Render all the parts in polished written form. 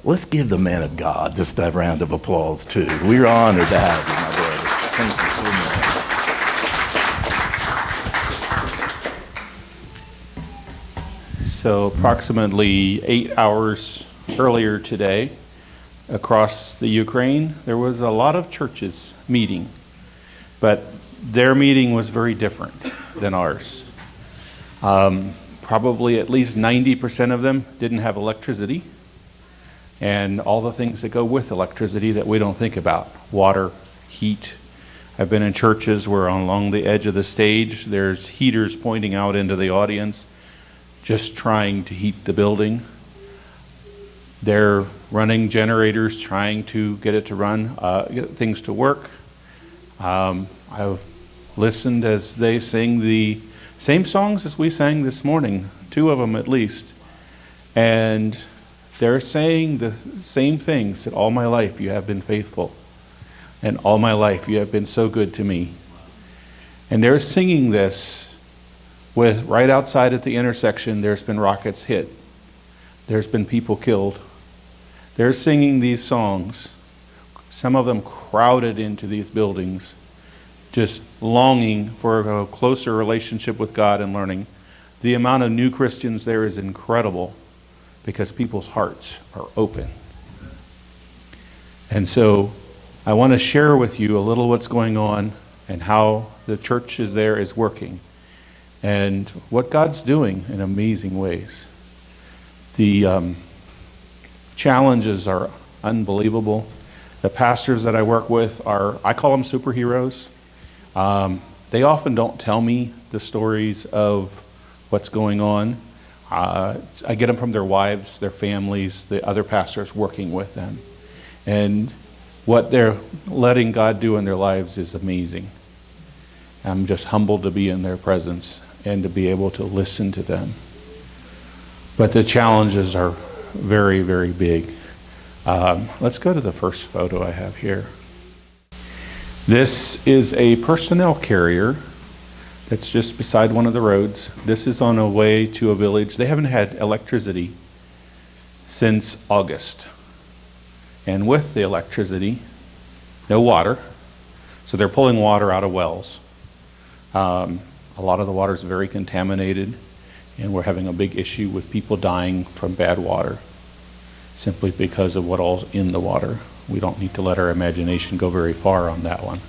let's give the man of God just a round of applause, too. We're honored to have you, my brother. Thank you so much. So approximately 8 hours earlier today, across the Ukraine, there was a lot of churches meeting, but their meeting was very different than ours. Probably at least 90% of them didn't have electricity, and all the things that go with electricity that we don't think about: water, heat. I've been in churches where along the edge of the stage there's heaters pointing out into the audience, just trying to heat the building. They're running generators, trying to get it to run, get things to work. I listened as they sing the same songs as we sang this morning, 2 of them at least. And they're saying the same things: that all my life you have been faithful, and all my life you have been so good to me. And they're singing this with, right outside at the intersection, there's been rockets hit. There's been people killed. They're singing these songs, some of them crowded into these buildings, just longing for a closer relationship with God and learning. The amount of new Christians there is incredible because people's hearts are open. And so I want to share with you a little what's going on and how the church is there is working and what God's doing in amazing ways. The challenges are unbelievable. The pastors that I work with are, I call them superheroes. They often don't tell me the stories of what's going on. I get them from their wives, their families, the other pastors working with them. And what they're letting God do in their lives is amazing. I'm just humbled to be in their presence and to be able to listen to them. But the challenges are very, very big. Let's go to the first photo I have here. This is a personnel carrier that's just beside one of the roads. This is on a way to a village. They haven't had electricity since August. And with the electricity, no water. So they're pulling water out of wells. A lot of the water is very contaminated, and we're having a big issue with people dying from bad water simply because of what all's in the water. We don't need to let our imagination go very far on that one.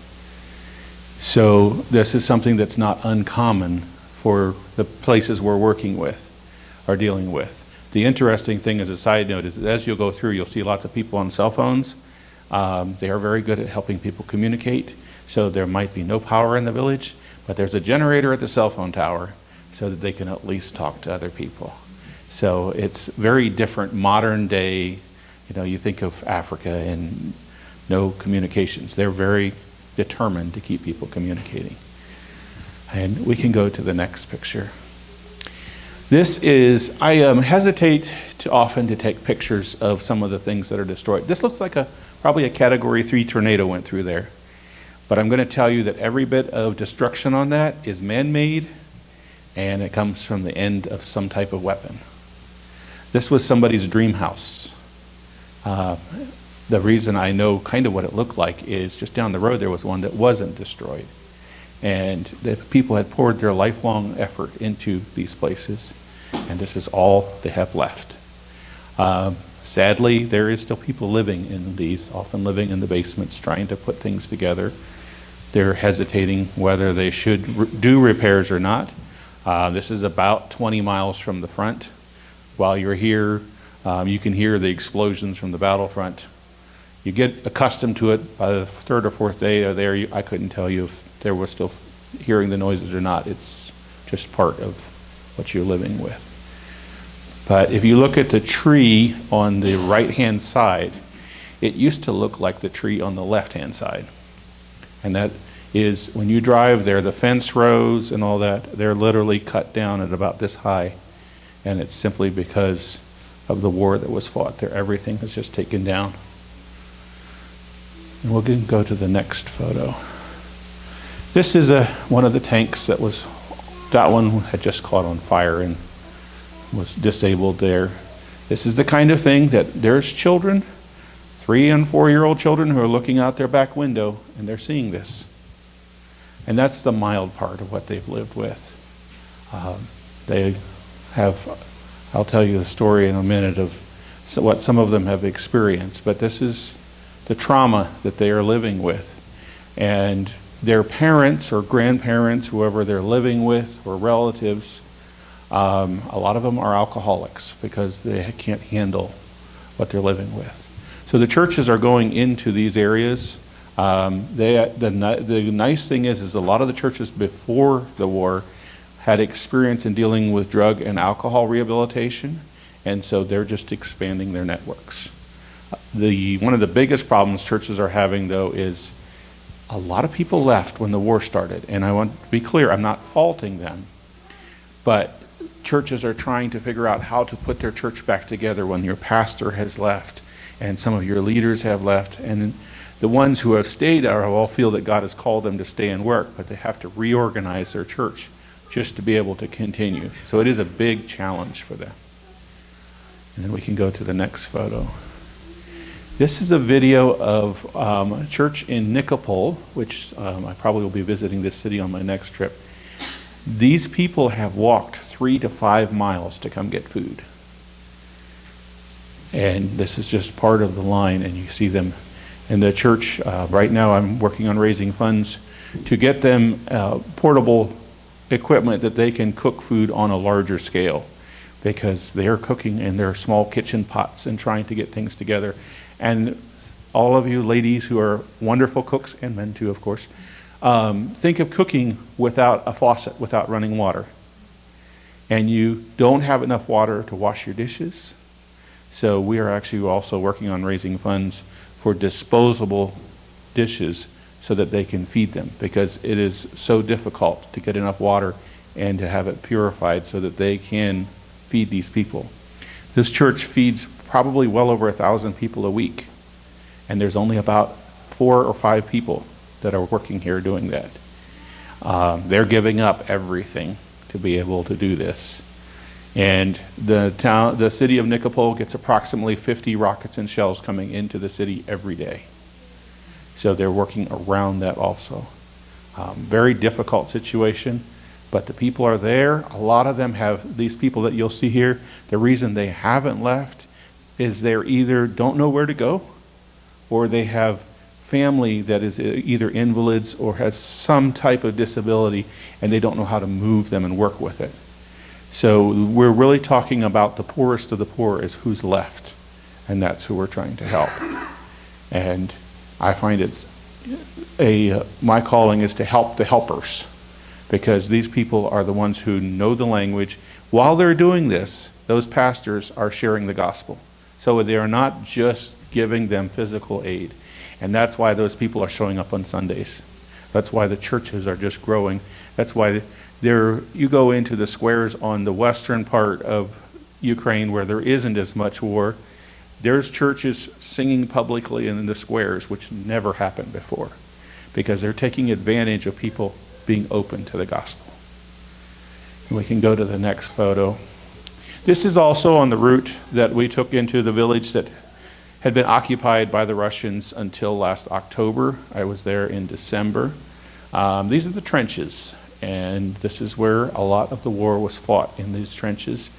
So this is something that's not uncommon for the places we're working with, are dealing with. The interesting thing as a side note is that as you'll go through, you'll see lots of people on cell phones. They are very good at helping people communicate. So there might be no power in the village, but there's a generator at the cell phone tower so that they can at least talk to other people. So it's very different modern day. You know, you think of Africa and no communications. They're very determined to keep people communicating. And we can go to the next picture. This is, I hesitate to often to take pictures of some of the things that are destroyed. This looks like probably a Category 3 tornado went through there. But I'm going to tell you that every bit of destruction on that is man-made, and it comes from the end of some type of weapon. This was somebody's dream house. The reason I know kind of what it looked like is just down the road there was one that wasn't destroyed. And the people had poured their lifelong effort into these places, and this is all they have left. Sadly, there is still people living in these, often living in the basements, trying to put things together. They're hesitating whether they should do repairs or not. This is about 20 miles from the front. While you're here, you can hear the explosions from the battlefront. You get accustomed to it. By the 3rd or 4th day there, I couldn't tell you if there was still hearing the noises or not. It's just part of what you're living with. But if you look at the tree on the right-hand side, it used to look like the tree on the left-hand side. And that is, when you drive there, the fence rows and all that, they're literally cut down at about this high. And it's simply because of the war that was fought there. Everything is just taken down. And we'll go to the next photo. This is one of the tanks that one had just caught on fire and was disabled there. This is the kind of thing that there's children, 3 and 4-year-old children, who are looking out their back window and they're seeing this. And that's the mild part of what they've lived with. They have, I'll tell you the story in a minute of what some of them have experienced, but this is the trauma that they are living with. And their parents or grandparents, whoever they're living with, or relatives, a lot of them are alcoholics because they can't handle what they're living with. So the churches are going into these areas. The nice thing is a lot of the churches before the war had experience in dealing with drug and alcohol rehabilitation, and so they're just expanding their networks. One of the biggest problems churches are having, though, is a lot of people left when the war started, and I want to be clear, I'm not faulting them, but churches are trying to figure out how to put their church back together when your pastor has left and some of your leaders have left, and the ones who have stayed all feel that God has called them to stay and work, but they have to reorganize their church just to be able to continue. So it is a big challenge for them. And then we can go to the next photo. This is a video of a church in Nikopol, which I probably will be visiting this city on my next trip. These people have walked 3 to 5 miles to come get food. And this is just part of the line, and you see them in the church. Right now I'm working on raising funds to get them portable equipment that they can cook food on a larger scale, because they're cooking in their small kitchen pots and trying to get things together. And all of you ladies who are wonderful cooks, and men too, of course, think of cooking without a faucet, without running water. And you don't have enough water to wash your dishes. So we are actually also working on raising funds for disposable dishes so that they can feed them, because it is so difficult to get enough water and to have it purified so that they can feed these people. This church feeds probably well over 1,000 people a week, and there's only about 4 or 5 people that are working here doing that. They're giving up everything to be able to do this. And the city of Nikopol gets approximately 50 rockets and shells coming into the city every day. So they're working around that also. Very difficult situation, but the people are there. A lot of them have, these people that you'll see here, the reason they haven't left is they're either don't know where to go, or they have family that is either invalids or has some type of disability, and they don't know how to move them and work with it. So we're really talking about the poorest of the poor is who's left, and that's who we're trying to help. And I find my calling is to help the helpers, because these people are the ones who know the language. While they're doing this, those pastors are sharing the gospel. So they are not just giving them physical aid. And that's why those people are showing up on Sundays. That's why the churches are just growing. That's why you go into the squares on the western part of Ukraine where there isn't as much war. There's churches singing publicly in the squares, which never happened before, because they're taking advantage of people being open to the gospel. And we can go to the next photo. This is also on the route that we took into the village that had been occupied by the Russians until last October. I was there in December. These are the trenches, and this is where a lot of the war was fought, in these trenches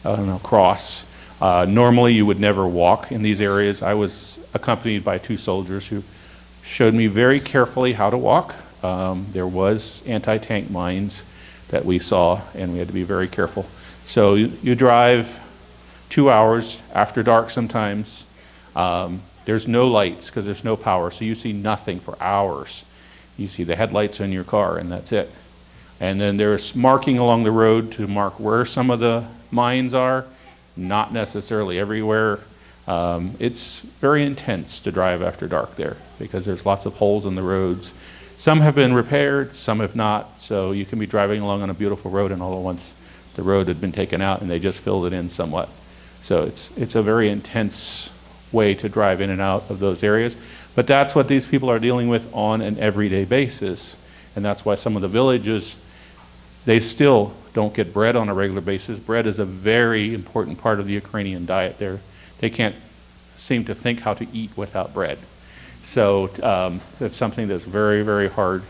across. Normally you would never walk in these areas. I was accompanied by 2 soldiers who showed me very carefully how to walk. There was anti-tank mines that we saw, and we had to be very careful. So you drive 2 hours after dark sometimes. There's no lights because there's no power, so you see nothing for hours. You see the headlights in your car, and that's it. And then there's marking along the road to mark where some of the mines are, not necessarily everywhere. It's very intense to drive after dark there because there's lots of holes in the roads. Some have been repaired, some have not, so you can be driving along on a beautiful road and all at once the road had been taken out and they just filled it in somewhat. So it's a very intense way to drive in and out of those areas. But that's what these people are dealing with on an everyday basis. And that's why some of the villages, They still don't get bread on a regular basis. Bread is a very important part of the Ukrainian diet. They can't seem to think how to eat without bread. So that's something that's very, very hard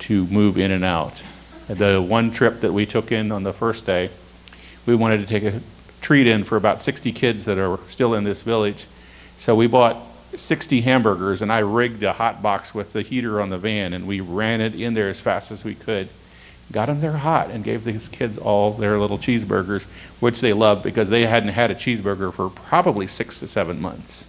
to move in and out. The one trip that we took in on the first day, we wanted to take a treat in for about 60 kids that are still in this village. So we bought 60 hamburgers, and I rigged a hot box with the heater on the van, and we ran it in there as fast as we could. Got them there hot and gave these kids all their little cheeseburgers, which they loved because they hadn't had a cheeseburger for probably 6 to 7 months.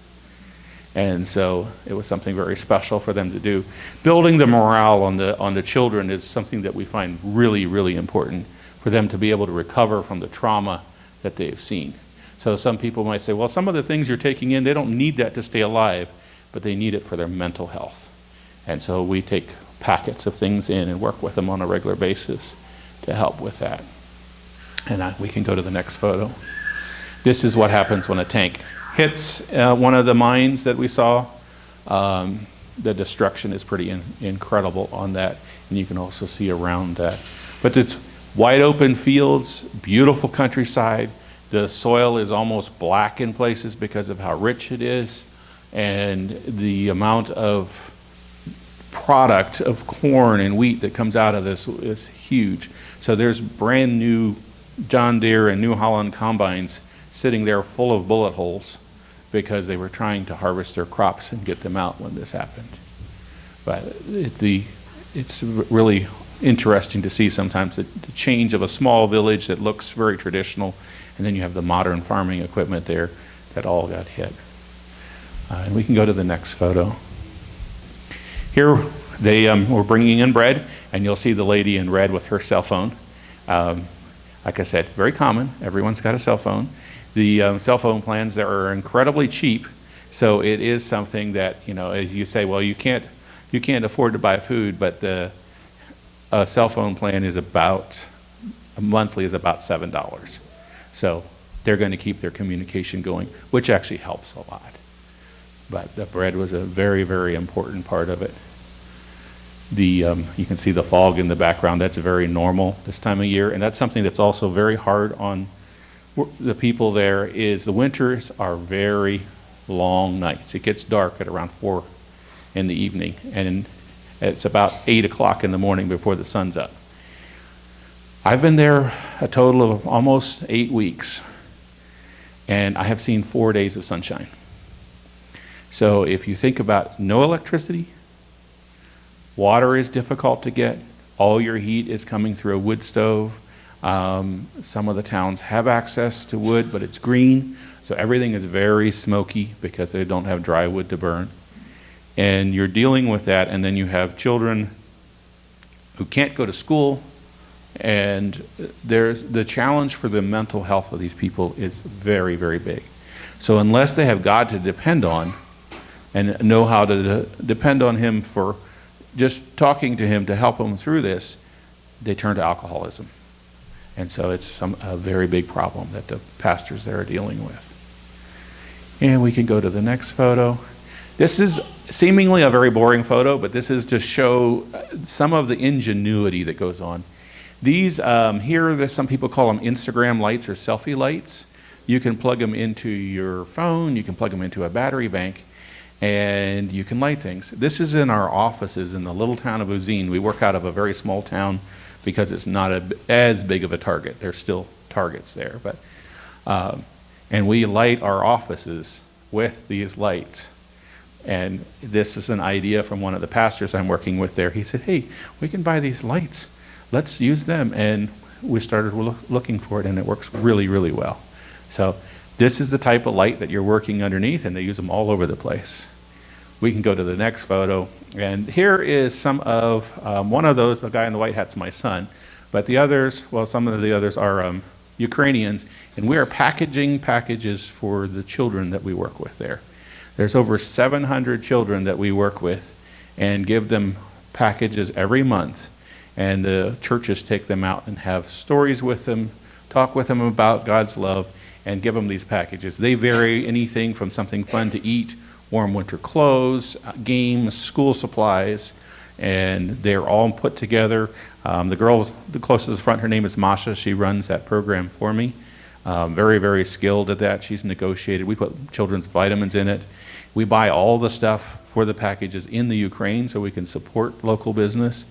And so it was something very special for them to do. Building the morale on the children is something that we find really, really important for them to be able to recover from the trauma that they've seen. So some people might say, well, some of the things you're taking in, they don't need that to stay alive, but they need it for their mental health. And so we take packets of things in and work with them on a regular basis to help with that. And we can go to the next photo. This is what happens when a tank hits one of the mines that we saw. The destruction is pretty incredible on that, and you can also see around that. But it's wide open fields, beautiful countryside. The soil is almost black in places because of how rich it is, and the amount of product of corn and wheat that comes out of this is huge. So there's brand new John Deere and New Holland combines sitting there full of bullet holes because they were trying to harvest their crops and get them out when this happened. But it's really interesting to see sometimes the change of a small village that looks very traditional, and then you have the modern farming equipment there that all got hit. And we can go to the next photo. Here they were bringing in bread, and you'll see the lady in red with her cell phone. Like I said, very common. Everyone's got a cell phone. The cell phone plans there are incredibly cheap, so it is something that, you say, well, you can't afford to buy food, but the cell phone plan is monthly is about $7. So they're going to keep their communication going, which actually helps a lot. But the bread was a very, very important part of it. You can see the fog in the background. That's very normal this time of year, and that's something that's also very hard on the people there. Is the winters are very long nights. It gets dark at around 4 in the evening, and it's about 8 o'clock in the morning before the sun's up. I've been there a total of almost 8 weeks, and I have seen 4 days of sunshine. So if you think about no electricity, water is difficult to get, all your heat is coming through a wood stove. Some of the towns have access to wood, but it's green, so everything is very smoky because they don't have dry wood to burn. And you're dealing with that, and then you have children who can't go to school, and there's the challenge for the mental health of these people is very, very big. So unless they have God to depend on and know how to depend on Him for just talking to Him to help them through this, they turn to alcoholism. And so it's a very big problem that the pastors there are dealing with. And we can go to the next photo. This is seemingly a very boring photo, but this is to show some of the ingenuity that goes on. These here, some people call them Instagram lights or selfie lights. You can plug them into your phone, you can plug them into a battery bank, and you can light things. This is in our offices in the little town of Uzine. We work out of a very small town because it's not as big of a target. There's still targets there, but and we light our offices with these lights. And this is an idea from one of the pastors I'm working with there. He said, hey, we can buy these lights. Let's use them. And we started looking for it, and it works really, really well. So this is the type of light that you're working underneath, and they use them all over the place. We can go to the next photo. And here is some of, one of those, the guy in the white hat's my son. But the others, well, some of the others are Ukrainians. And we are packaging packages for the children that we work with there. There's over 700 children that we work with and give them packages every month. And the churches take them out and have stories with them, talk with them about God's love, and give them these packages. They vary anything from something fun to eat, warm winter clothes, games, school supplies, and they're all put together. The girl the closest to the front, her name is Masha. She runs that program for me. Very, very skilled at that. She's negotiated. We put children's vitamins in it. We buy all the stuff for the packages in the Ukraine so we can support local business.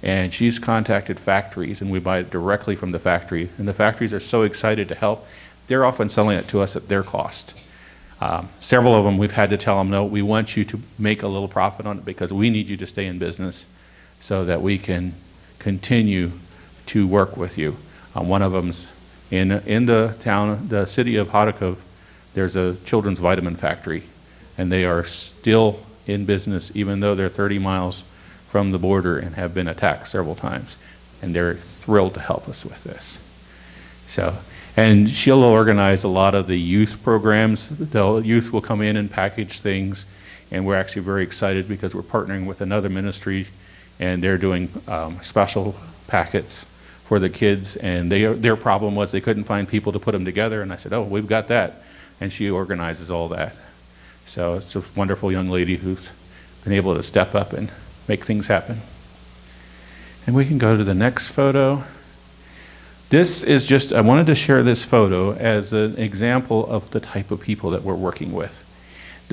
And she's contacted factories, and we buy it directly from the factory. And the factories are so excited to help. They're often selling it to us at their cost. Several of them, we've had to tell them, no, we want you to make a little profit on it because we need you to stay in business so that we can continue to work with you. One of them's in the town, the city of Kharkov, there's a children's vitamin factory, and they are still in business even though they're 30 miles from the border and have been attacked several times. And they're thrilled to help us with this. And she'll organize a lot of the youth programs. The youth will come in and package things, and we're actually very excited because we're partnering with another ministry, and they're doing special packets for the kids, and their problem was they couldn't find people to put them together, and I said, oh, we've got that, and she organizes all that. So it's a wonderful young lady who's been able to step up and make things happen. And we can go to the next photo. This is just, I wanted to share this photo as an example of the type of people that we're working with.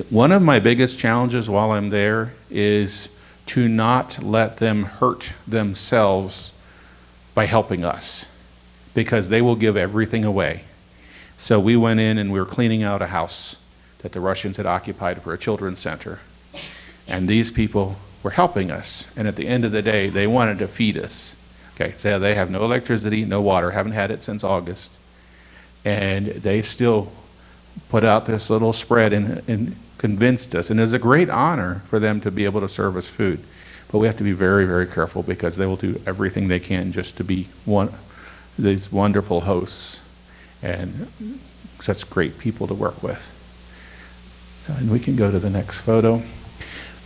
One of my biggest challenges while I'm there is to not let them hurt themselves by helping us, because they will give everything away. So we went in and we were cleaning out a house that the Russians had occupied for a children's center. And these people were helping us. And at the end of the day, they wanted to feed us. Okay, so they have no electricity, no water, haven't had it since August. And they still put out this little spread and convinced us. And it was a great honor for them to be able to serve us food. But we have to be very, very careful because they will do everything they can just to be these wonderful hosts and such great people to work with. So, and we can go to the next photo.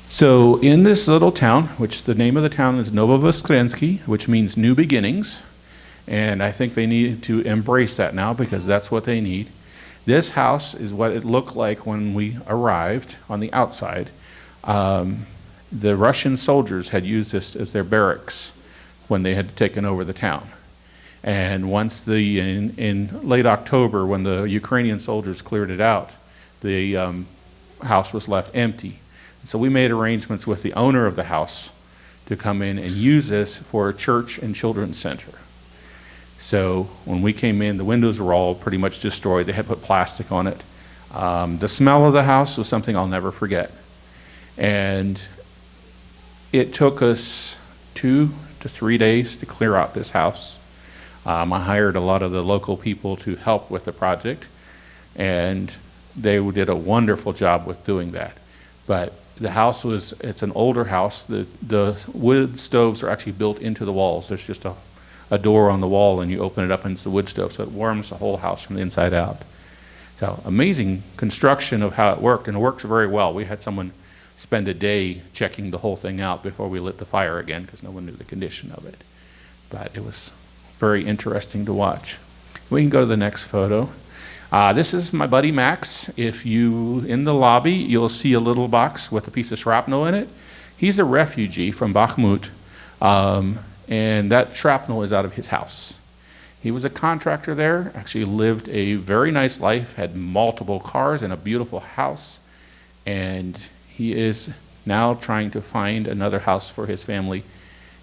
So in this little town, which the name of the town is Novovoskrenski, which means new beginnings, and I think they need to embrace that now because that's what they need. This house is what it looked like when we arrived on the outside. The Russian soldiers had used this as their barracks when they had taken over the town. And once in late October, when the Ukrainian soldiers cleared it out, the house was left empty. So we made arrangements with the owner of the house to come in and use this for a church and children's center. So when we came in, the windows were all pretty much destroyed. They had put plastic on it. The smell of the house was something I'll never forget. And it took us 2 to 3 days to clear out this house. I hired a lot of the local people to help with the project, and they did a wonderful job with doing that. But the house it's an older house. The wood stoves are actually built into the walls. There's just a door on the wall, and you open it up and it's the wood stove, so it warms the whole house from the inside out. So amazing construction of how it worked, and it works very well. We had someone spend a day checking the whole thing out before we lit the fire again because no one knew the condition of it. But it was very interesting to watch. We can go to the next photo. This is my buddy Max. If you, in the lobby, you'll see a little box with a piece of shrapnel in it. He's a refugee from Bakhmut, and that shrapnel is out of his house. He was a contractor there, actually lived a very nice life, had multiple cars and a beautiful house, and he is now trying to find another house for his family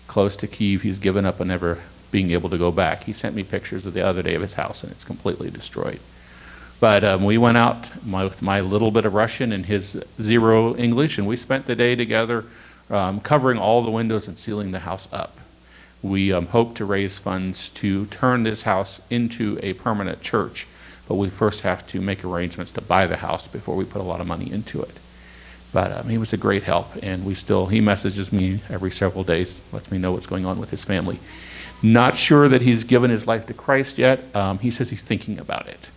close to Kyiv. He's given up on never being able to go back. He sent me pictures of the other day of his house, and it's completely destroyed. But we went out with my little bit of Russian and his zero English, and we spent the day together covering all the windows and sealing the house up. We hope to raise funds to turn this house into a permanent church, but we first have to make arrangements to buy the house before we put a lot of money into it. But he was a great help, and he messages me every several days, lets me know what's going on with his family. Not sure that he's given his life to Christ yet. He says he's thinking about it.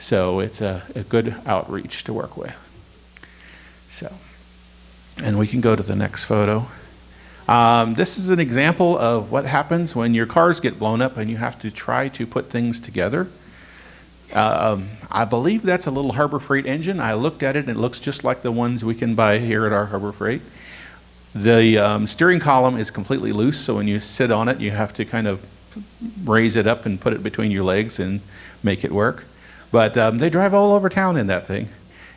So it's a good outreach to work with. So, and we can go to the next photo. This is an example of what happens when your cars get blown up and you have to try to put things together. I believe that's a little Harbor Freight engine. I looked at it and it looks just like the ones we can buy here at our Harbor Freight. The steering column is completely loose, so when you sit on it, you have to kind of raise it up and put it between your legs and make it work. But they drive all over town in that thing,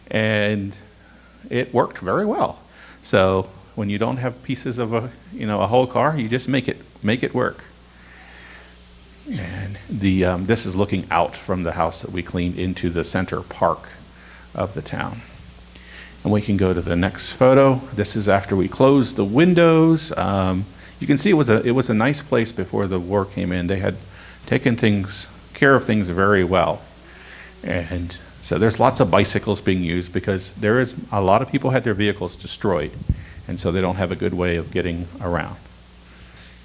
and it worked very well. So when you don't have pieces of a whole car, you just make it work. And this is looking out from the house that we cleaned into the center park of the town. And we can go to the next photo. This is after we closed the windows. You can see it was a nice place before the war came in. They had taken care of things very well. And so there's lots of bicycles being used because a lot of people had their vehicles destroyed, and so they don't have a good way of getting around.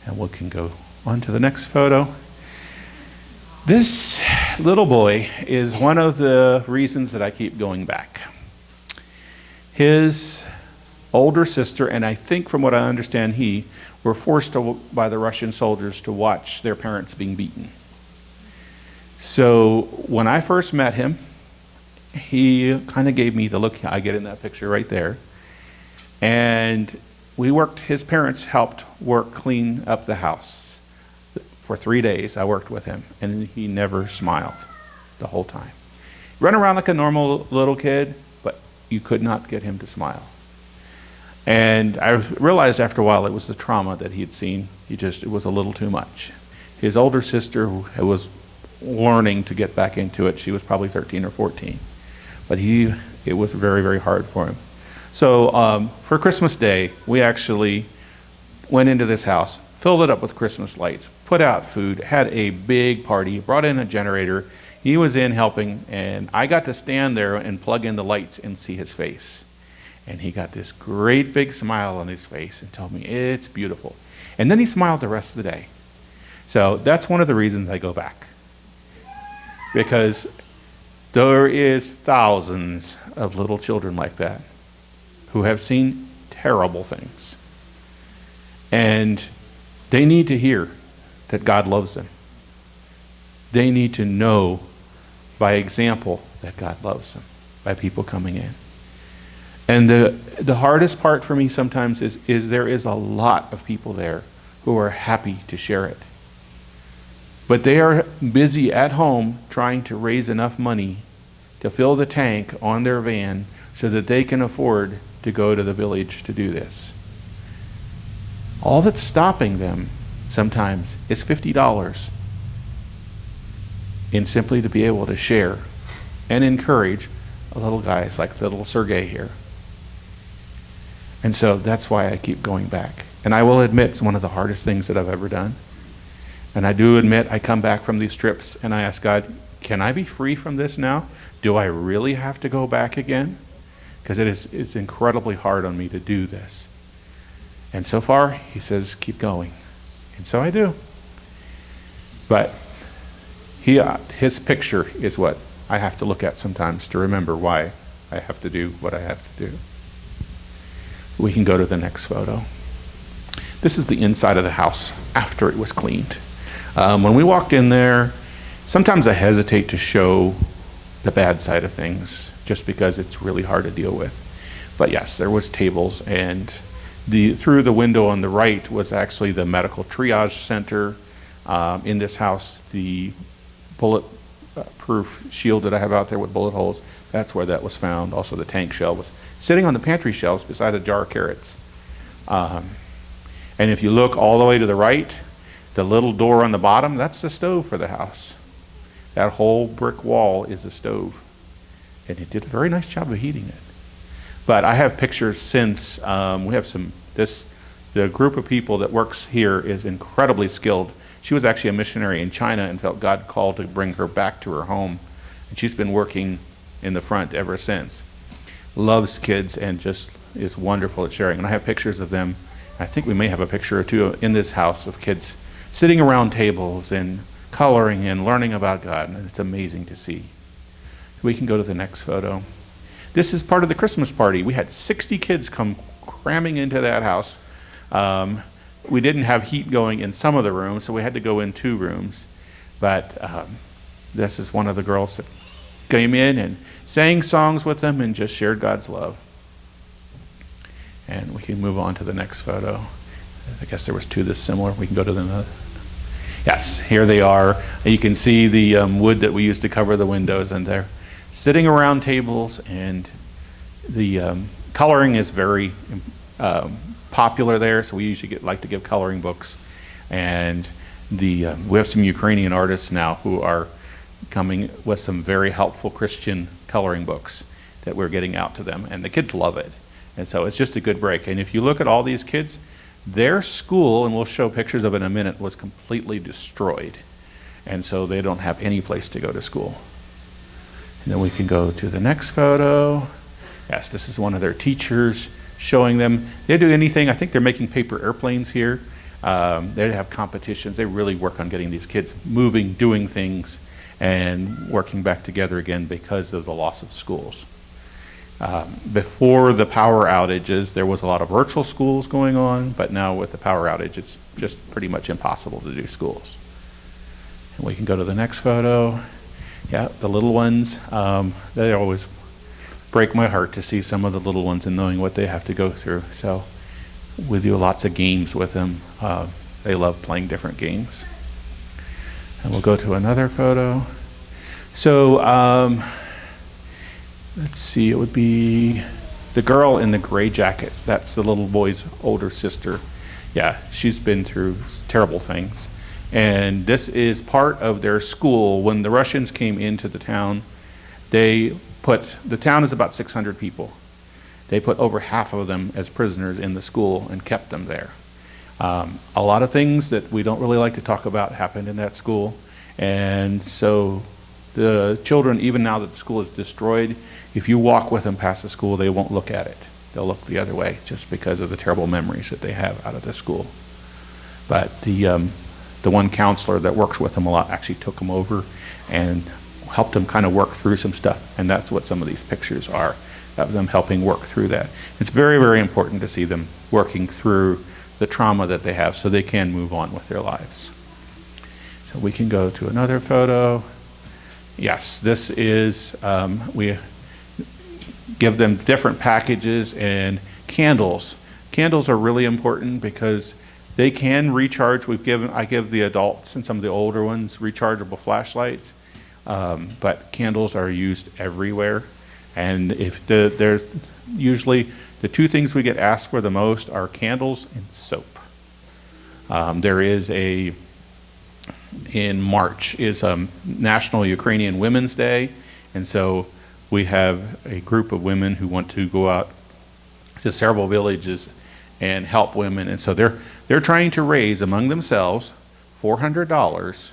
And we can go on to the next photo. This little boy is one of the reasons that I keep going back. His older sister, and I think from what I understand were forced by the Russian soldiers to watch their parents being beaten. So when I first met him, he kind of gave me the look I get in that picture right there. And his parents helped clean up the house. For 3 days, I worked with him, and he never smiled the whole time. Run around like a normal little kid, but you could not get him to smile. And I realized after a while it was the trauma that he had seen. It was a little too much. His older sister, who was learning to get back into it, she was probably 13 or 14. But it was very, very hard for him. So for Christmas Day, we actually went into this house, filled it up with Christmas lights, put out food, had a big party, brought in a generator. He was in helping, and I got to stand there and plug in the lights and see his face. And he got this great big smile on his face and told me, it's beautiful. And then he smiled the rest of the day. So that's one of the reasons I go back. Because there is thousands of little children like that who have seen terrible things. And they need to hear that God loves them. They need to know by example that God loves them, by people coming in. And the hardest part for me sometimes is there is a lot of people there who are happy to share it. But they are busy at home trying to raise enough money to fill the tank on their van so that they can afford to go to the village to do this. All that's stopping them sometimes is $50 in simply to be able to share and encourage little guys like little Sergey here. And so that's why I keep going back. And I will admit it's one of the hardest things that I've ever done. And I do admit I come back from these trips and I ask God, can I be free from this now? Do I really have to go back again? Because it's incredibly hard on me to do this. And so far, he says, keep going. And so I do. But his picture is what I have to look at sometimes to remember why I have to do what I have to do. We can go to the next photo. This is the inside of the house after it was cleaned. When we walked in there, sometimes I hesitate to show the bad side of things just because it's really hard to deal with. But yes, there was tables, and through the window on the right was actually the medical triage center. In this house, the bullet-proof shield that I have out there with bullet holes, that's where that was found. Also, the tank shell was sitting on the pantry shelves beside a jar of carrots. And if you look all the way to the right, the little door on the bottom, that's the stove for the house. That whole brick wall is a stove. And it did a very nice job of heating it. But I have pictures since. The group of people that works here is incredibly skilled. She was actually a missionary in China and felt God called to bring her back to her home. And she's been working in the front ever since. Loves kids and just is wonderful at sharing. And I have pictures of them. I think we may have a picture or two in this house of kids sitting around tables and coloring and learning about God. And it's amazing to see. We can go to the next photo. This is part of the Christmas party. We had 60 kids come cramming into that house. We didn't have heat going in some of the rooms, so we had to go in 2 rooms. But this is one of the girls that came in and sang songs with them and just shared God's love. And we can move on to the next photo. I guess there was two that's similar. We can go to the yes, here they are. You can see the wood that we used to cover the windows, and they're sitting around tables, and the coloring is very popular there, so we usually like to give coloring books. And we have some Ukrainian artists now who are coming with some very helpful Christian coloring books that we're getting out to them, and the kids love it. And so it's just a good break. And if you look at all these kids, their school, and we'll show pictures of it in a minute, was completely destroyed. And so they don't have any place to go to school. And then we can go to the next photo. Yes, this is one of their teachers showing them. They do anything. I think they're making paper airplanes here. They have competitions. They really work on getting these kids moving, doing things, and working back together again because of the loss of schools. Before the power outages, there was a lot of virtual schools going on, but now with the power outage, it's just pretty much impossible to do schools. And we can go to the next photo. Yeah, the little ones, they always break my heart to see some of the little ones and knowing what they have to go through. So we do lots of games with them. They love playing different games. And we'll go to another photo. So let's see, it would be the girl in the gray jacket. That's the little boy's older sister. Yeah, she's been through terrible things. And this is part of their school. When the Russians came into the town, the town is about 600 people. They put over half of them as prisoners in the school and kept them there. A lot of things that we don't really like to talk about happened in that school. And so the children, even now that the school is destroyed, if you walk with them past the school, they won't look at it. They'll look the other way just because of the terrible memories that they have out of the school. But the one counselor that works with them a lot actually took them over and helped them kind of work through some stuff. And that's what some of these pictures are, of them helping work through that. It's very, very important to see them working through the trauma that they have so they can move on with their lives. So we can go to another photo. Yes, this is, we give them different packages and candles. Candles are really important because they can recharge. I give the adults and some of the older ones rechargeable flashlights, but candles are used everywhere. And if there's usually the two things we get asked for the most are candles and soap. There is in March is National Ukrainian Women's Day, and so we have a group of women who want to go out to several villages and help women, and so they're trying to raise among themselves $400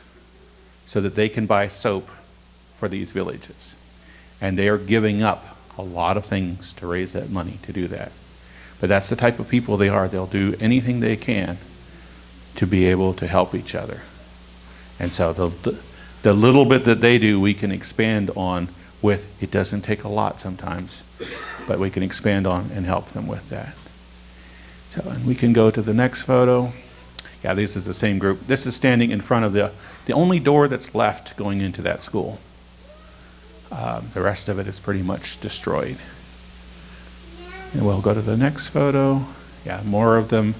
so that they can buy soap for these villages. And they are giving up a lot of things to raise that money to do that. But that's the type of people they are. They'll do anything they can to be able to help each other. And so the little bit that they do, we can expand on with. It doesn't take a lot sometimes, but we can expand on and help them with that. So, and we can go to the next photo. Yeah, this is the same group. This is standing in front of the only door that's left going into that school. The rest of it is pretty much destroyed. And we'll go to the next photo. Yeah, more of them.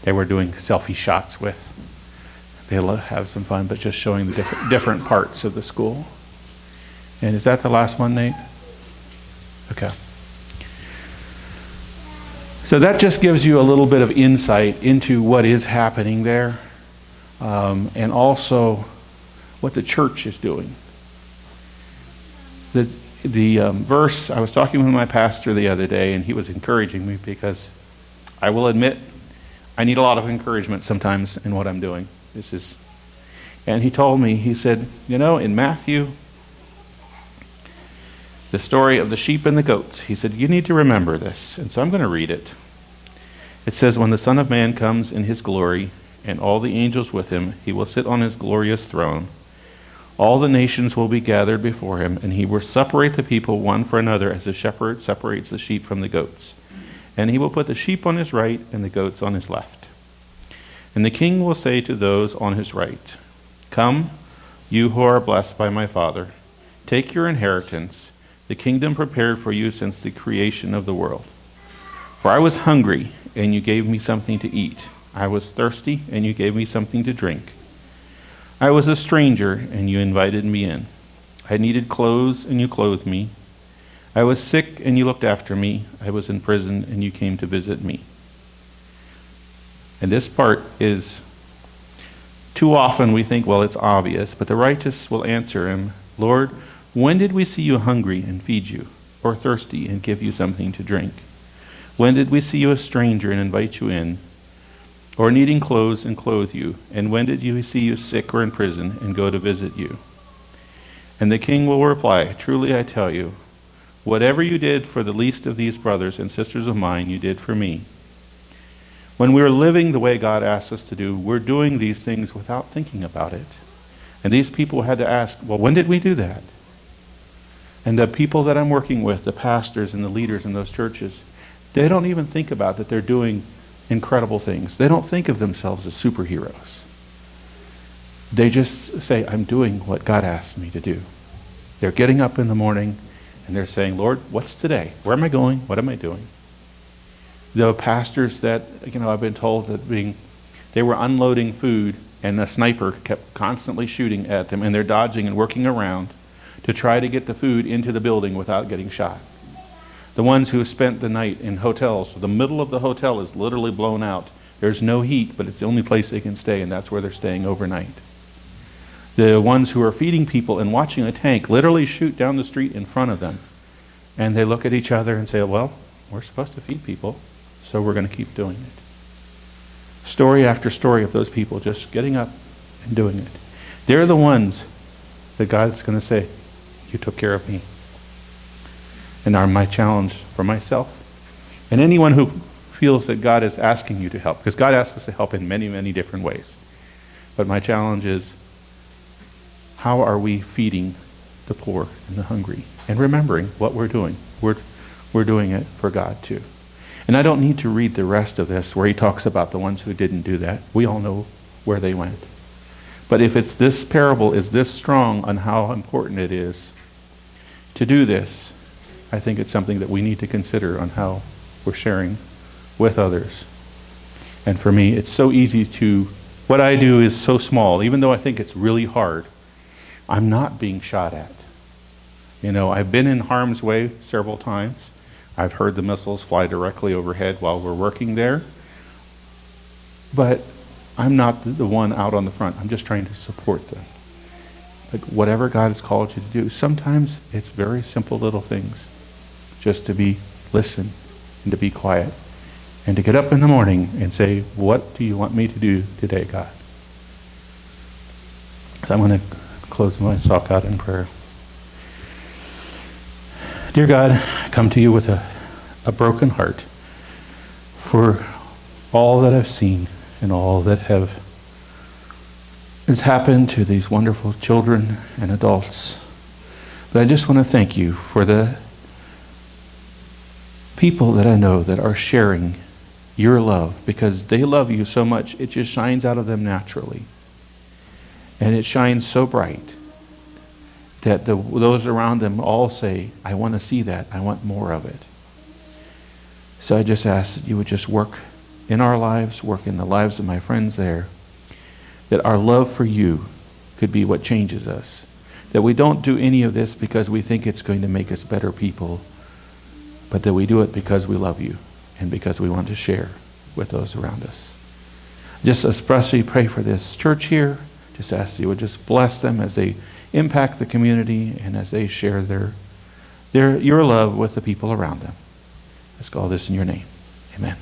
They were doing selfie shots with. They'll have some fun, but just showing the different parts of the school. And is that the last one, Nate? Okay. So that just gives you a little bit of insight into what is happening there, and also what the church is doing. The verse, I was talking with my pastor the other day, and he was encouraging me because I will admit I need a lot of encouragement sometimes in what I'm doing. And he told me, he said, in Matthew, the story of the sheep and the goats, he said, you need to remember this. And so I'm going to read it. It says, when the Son of Man comes in his glory and all the angels with him, he will sit on his glorious throne. All the nations will be gathered before him, and he will separate the people one from another as a shepherd separates the sheep from the goats. And he will put the sheep on his right and the goats on his left. And the king will say to those on his right, come, you who are blessed by my Father, take your inheritance, the kingdom prepared for you since the creation of the world. For I was hungry, and you gave me something to eat. I was thirsty, and you gave me something to drink. I was a stranger, and you invited me in. I needed clothes, and you clothed me. I was sick, and you looked after me. I was in prison, and you came to visit me. And this part is, too often we think, well, it's obvious, but the righteous will answer him, Lord, when did we see you hungry and feed you, or thirsty and give you something to drink? When did we see you a stranger and invite you in, or needing clothes and clothe you? And when did we see you sick or in prison and go to visit you? And the king will reply, truly I tell you, whatever you did for the least of these brothers and sisters of mine, you did for me. When we're living the way God asks us to do, we're doing these things without thinking about it. And these people had to ask, well, when did we do that? And the people that I'm working with, the pastors and the leaders in those churches, they don't even think about that they're doing incredible things. They don't think of themselves as superheroes. They just say, I'm doing what God asked me to do. They're getting up in the morning and they're saying, Lord, what's today? Where am I going? What am I doing? The pastors that, I've been told that they were unloading food and a sniper kept constantly shooting at them and they're dodging and working around to try to get the food into the building without getting shot. The ones who spent the night in hotels, the middle of the hotel is literally blown out. There's no heat, but it's the only place they can stay, and that's where they're staying overnight. The ones who are feeding people and watching a tank literally shoot down the street in front of them. And they look at each other and say, well, we're supposed to feed people, so we're going to keep doing it. Story after story of those people just getting up and doing it. They're the ones that God's going to say, you took care of me. And are my challenge for myself and anyone who feels that God is asking you to help, because God asks us to help in many, many different ways. But my challenge is, how are we feeding the poor and the hungry? And remembering what we're doing. We're doing it for God too. And I don't need to read the rest of this where he talks about the ones who didn't do that. We all know where they went. But if it's this parable is this strong on how important it is to do this, I think it's something that we need to consider on how we're sharing with others. And for me, it's so easy what I do is so small, even though I think it's really hard. I'm not being shot at. I've been in harm's way several times. I've heard the missiles fly directly overhead while we're working there. But I'm not the one out on the front. I'm just trying to support them. Like whatever God has called you to do, sometimes it's very simple little things. Just to listen and to be quiet and to get up in the morning and say, what do you want me to do today, God? So I'm going to close my talk out in prayer. Dear God, I come to you with a broken heart for all that I've seen and all that has happened to these wonderful children and adults. But I just want to thank you for the people that I know that are sharing your love, because they love you so much, it just shines out of them naturally. And it shines so bright that those around them all say, I want to see that. I want more of it. So I just ask that you would just work in our lives, work in the lives of my friends there, that our love for you could be what changes us. That we don't do any of this because we think it's going to make us better people, but that we do it because we love you and because we want to share with those around us. Just especially pray for this church here. Just ask that you would just bless them as they impact the community and as they share your love with the people around them. Let's call this in your name. Amen.